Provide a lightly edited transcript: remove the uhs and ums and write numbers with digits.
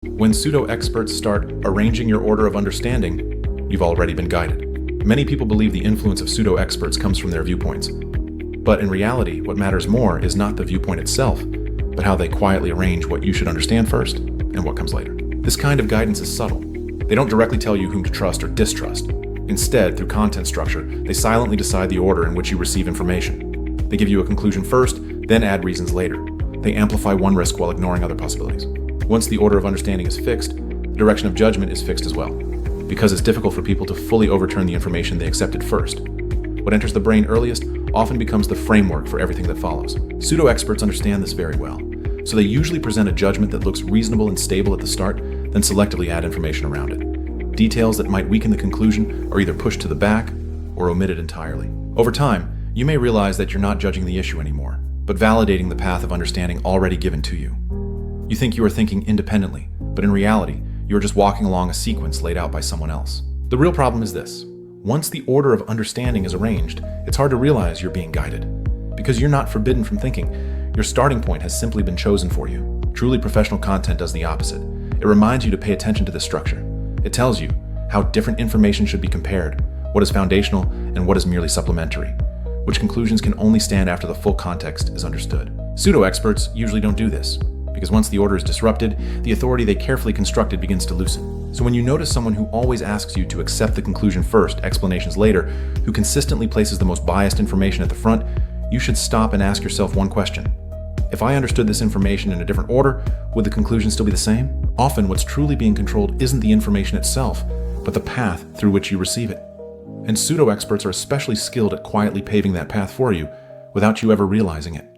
When pseudo-experts start arranging your order of understanding, you've already been guided. Many people believe the influence of pseudo-experts comes from their viewpoints. But in reality, what matters more is not the viewpoint itself, but how they quietly arrange what you should understand first and what comes later. This kind of guidance is subtle. They don't directly tell you whom to trust or distrust. Instead, through content structure, they silently decide the order in which you receive information. They give you a conclusion first, then add reasons later. They amplify one risk while ignoring other possibilities. Once the order of understanding is fixed, the direction of judgment is fixed as well, because it's difficult for people to fully overturn the information they accepted first. What enters the brain earliest often becomes the framework for everything that follows. Pseudo-experts understand this very well, so they usually present a judgment that looks reasonable and stable at the start, then selectively add information around it. Details that might weaken the conclusion are either pushed to the back or omitted entirely. Over time, you may realize that you're not judging the issue anymore, but validating the path of understanding already given to you. You think you are thinking independently, but in reality, you are just walking along a sequence laid out by someone else. The real problem is this. Once the order of understanding is arranged, it's hard to realize you're being guided. Because you're not forbidden from thinking, your starting point has simply been chosen for you. Truly professional content does the opposite. It reminds you to pay attention to this structure. It tells you how different information should be compared, what is foundational and what is merely supplementary, which conclusions can only stand after the full context is understood. Pseudo-experts usually don't do this, because once the order is disrupted, the authority they carefully constructed begins to loosen. So when you notice someone who always asks you to accept the conclusion first, explanations later, who consistently places the most biased information at the front, you should stop and ask yourself one question. If I understood this information in a different order, would the conclusion still be the same? Often what's truly being controlled isn't the information itself, but the path through which you receive it. And pseudo-experts are especially skilled at quietly paving that path for you without you ever realizing it.